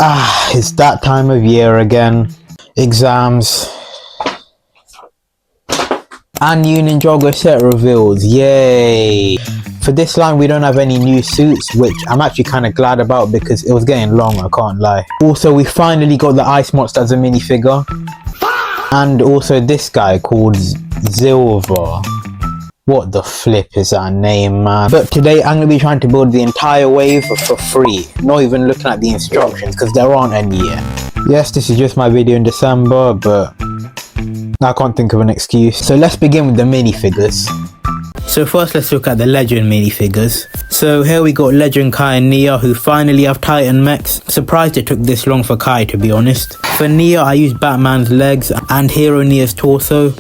It's that time of year again. Exams. And new Ninjago set reveals, yay! For this line we don't have any new suits, which I'm actually kind of glad about because it was getting long, I can't lie. Also, we finally got the ice monster as a minifigure. And also this guy called Silver. What the flip is that name, man? But today I'm going to be trying to build the entire wave for free. Not even looking at the instructions because there aren't any yet. Yes, this is just my video in December, but I can't think of an excuse. So let's begin with the minifigures. So first let's look at the Legend minifigures. So here we got Legend Kai and Nia, who finally have Titan mechs. Surprised it took this long for Kai, to be honest. For Nia I used Batman's legs and Hero Nia's torso.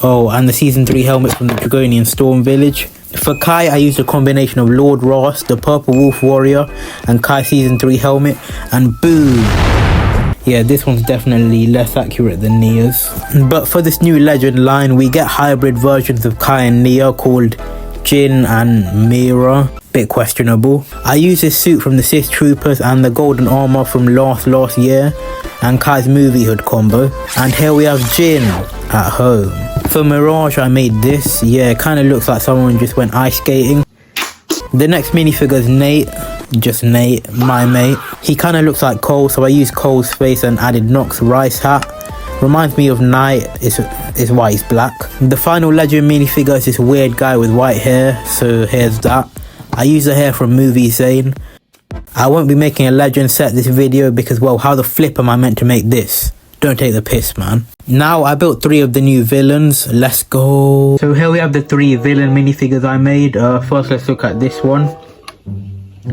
Oh, and the Season 3 helmet from the Dragonian Storm Village. For Kai, I used a combination of Lord Ross, the Purple Wolf Warrior, and Kai Season 3 helmet, and boom! Yeah, this one's definitely less accurate than Nia's. But for this new Legend line, we get hybrid versions of Kai and Nia called Jin and Mira. Bit questionable. I used this suit from the Sith Troopers and the golden armor from last year, and Kai's movie hood combo. And here we have Jin at home. For Mirage I made this. Yeah, it kind of looks like someone just went ice skating. The next minifigure is Nate. Just Nate, my mate. He kind of looks like Cole, so I used Cole's face and added Nox's rice hat. Reminds me of Knight, is why he's black. The final Legend minifigure is this weird guy with white hair, so here's that. I use the hair from movie Zane. I won't be making a Legend set this video because, well, how the flip am I meant to make this? Don't take the piss, man. Now I built 3 of the new villains. Let's go. So here we have the 3 villain minifigures I made. First let's look at this one.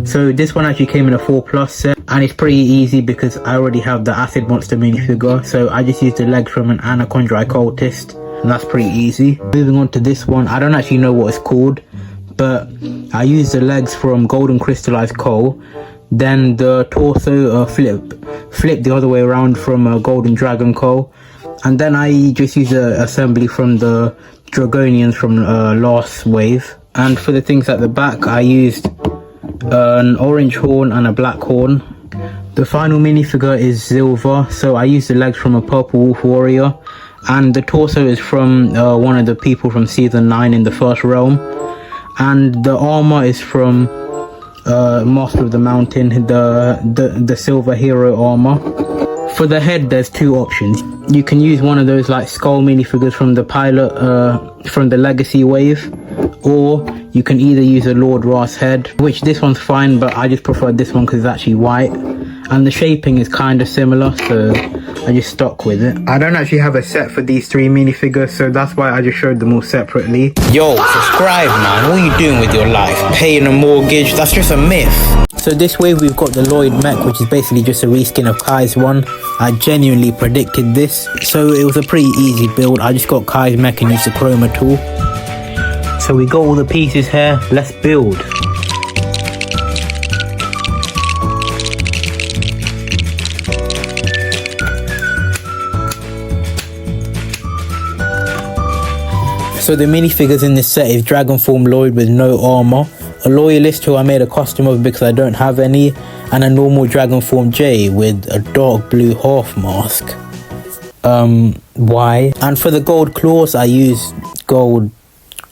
So this one actually came in a 4+ set, and it's pretty easy because I already have the Acid Monster minifigure, so I just used the legs from an Anaconda Cultist, and that's pretty easy. Moving on to this one, I don't actually know what it's called, but I used the legs from Golden Crystallized Coal, then the torso flip the other way around from Golden Dragon Coal, and then I just used the assembly from the Dragonians from last wave. And for the things at the back, I used an orange horn and a black horn. The final minifigure is Silver, so I used the legs from a Purple Wolf Warrior, and the torso is from one of the people from Season 9 in the First Realm, and the armor is from Master of the Mountain, the Silver Hero armor. For the head there's 2 options. You can use one of those like skull minifigures from the pilot, from the Legacy wave, or you can either use a Lord Ross head, which this one's fine, but I just prefer this one because it's actually white, and the shaping is kind of similar, so I just stuck with it. I don't actually have a set for these 3 minifigures, so that's why I just showed them all separately. Yo, subscribe, man. What are you doing with your life? Paying a mortgage? That's just a myth. So this wave we've got the Lloyd mech, which is basically just a reskin of Kai's one. I genuinely predicted this, so it was a pretty easy build. I just got Kai's mech and used the chroma tool. So we got all the pieces here, let's build. So the minifigures in this set is Dragon Form Lloyd with no armor, a Loyalist who I made a costume of because I don't have any, and a normal Dragon Form J with a dark blue half mask. Why? And for the gold claws I used gold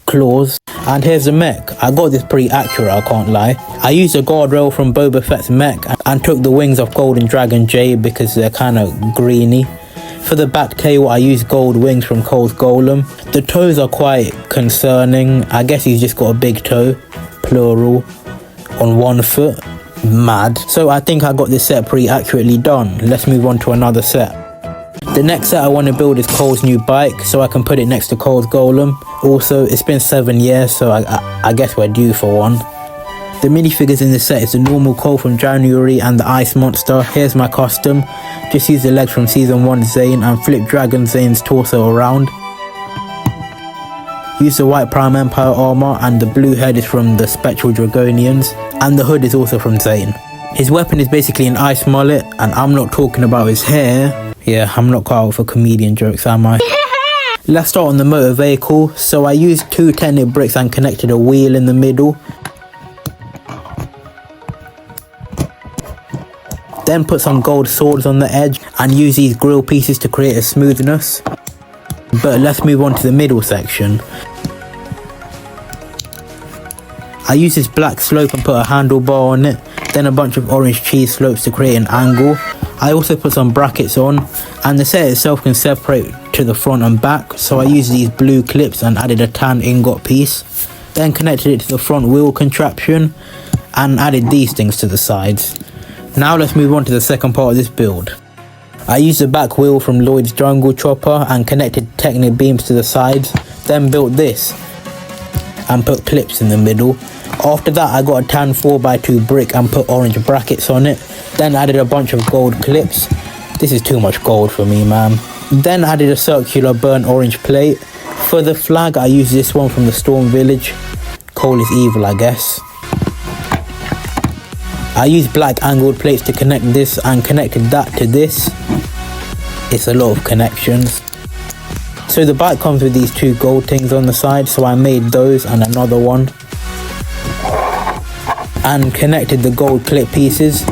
claws. And here's the mech. I got this pretty accurate, I can't lie. I used a guardrail from Boba Fett's mech and took the wings off Golden Dragon J because they're kind of greeny. For the back tail I used gold wings from Cole's Golem. The toes are quite concerning. I guess he's just got a big toe, plural, on one foot. Mad. So I think I got this set pretty accurately done. Let's move on to another set. The next set I want to build is Cole's new bike, so I can put it next to Cole's Golem. Also, it's been 7 years, so I guess we're due for one. The minifigures in this set is the normal Cole from January and the Ice Monster. Here's my custom. Just use the legs from Season 1 Zane and flip Dragon Zane's torso around. Use the white Prime Empire armor, and the blue head is from the Spectral Dragonians, and the hood is also from Zane. His weapon is basically an ice mullet, and I'm not talking about his hair. Yeah, I'm not cut out for comedian jokes, am I? Let's start on the motor vehicle. So I used 2 Tenet bricks and connected a wheel in the middle. Then put some gold swords on the edge and use these grill pieces to create a smoothness. But let's move on to the middle section. I use this black slope and put a handlebar on it, then a bunch of orange cheese slopes to create an angle. I also put some brackets on, and the set itself can separate to the front and back, so I used these blue clips and added a tan ingot piece. Then connected it to the front wheel contraption and added these things to the sides. Now let's move on to the second part of this build. I used the back wheel from Lloyd's jungle chopper and connected Technic beams to the sides, then built this and put clips in the middle. After that I got a tan 4x2 brick and put orange brackets on it, then added a bunch of gold clips. This is too much gold for me, man. Then added a circular burnt orange plate. For the flag I used this one from the Storm Village. Coal is evil, I guess. I used black angled plates to connect this and connected that to this. It's a lot of connections. So the bike comes with these two gold things on the side, so I made those and another one. And connected the gold clip pieces.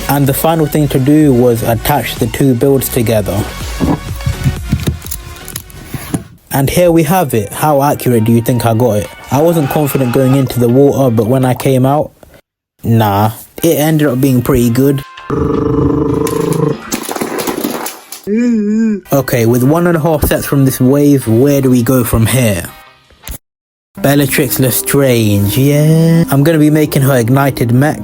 And the final thing to do was attach the two builds together. And here we have it. How accurate do you think I got it? I wasn't confident going into the water, but when I came out, nah, it ended up being pretty good. Okay, with 1.5 sets from this wave, where do we go from here? Bellatrix Lestrange, yeah. I'm going to be making her ignited mech.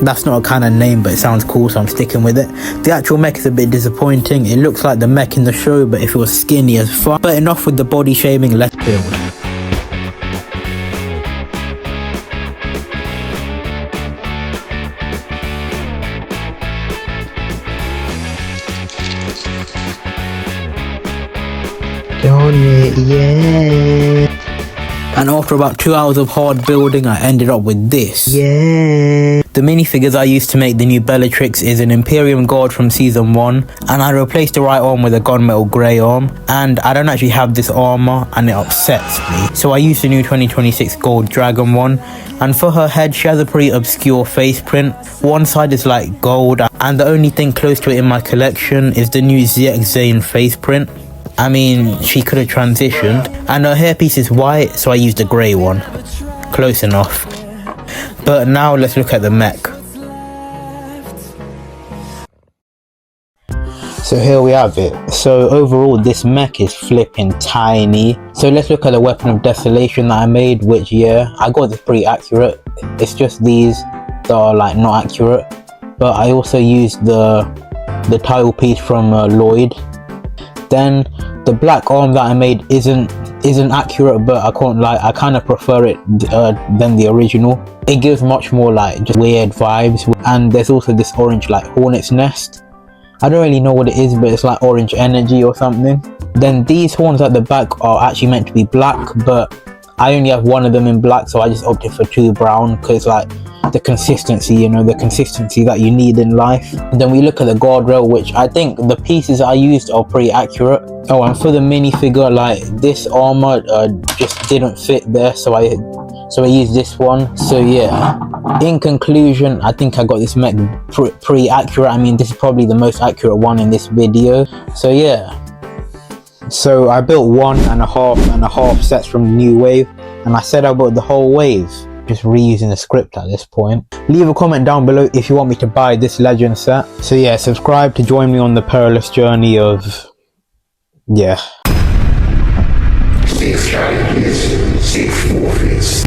That's not a canon name, but it sounds cool, so I'm sticking with it. The actual mech is a bit disappointing. It looks like the mech in the show, but if it was skinny as fuck. But enough with the body shaming, let's build. Done it, yeah. And after about 2 hours of hard building, I ended up with this. Yeah. The minifigures I used to make the new Bellatrix is an Imperium Guard from Season 1. And I replaced the right arm with a gunmetal grey arm. And I don't actually have this armour and it upsets me. So I used the new 2026 Gold Dragon one. And for her head, she has a pretty obscure face print. One side is like gold. And the only thing close to it in my collection is the new ZX Zane face print. I mean, she could have transitioned. And her hairpiece is white, so I used a grey one. Close enough. But now let's look at the mech. So here we have it. So overall this mech is flipping tiny. So let's look at the weapon of desolation that I made, which yeah, I got this pretty accurate. It's just these that are like not accurate. But I also used the title piece from Lloyd. Then the black arm that I made isn't accurate, but I can't lie, I kind of prefer it than the original. It gives much more like just weird vibes. And there's also this orange like hornet's nest. I don't really know what it is, but it's like orange energy or something. Then these horns at the back are actually meant to be black, but I only have one of them in black, so I just opted for 2 brown because like the consistency, you know, the consistency that you need in life. And then we look at the guardrail, which I think the pieces I used are pretty accurate. Oh, and for the minifigure, like this armor just didn't fit there, so I used this one. So yeah, in conclusion, I think I got this mech pretty accurate. I mean, this is probably the most accurate one in this video. So yeah, so I built 1.5 sets from the new wave, and I said I built the whole wave. Just reusing the script at this point. Leave a comment down below if you want me to buy this legend set. So yeah, subscribe to join me on the perilous journey of yeah. Safe Charlie, safe Morpheus.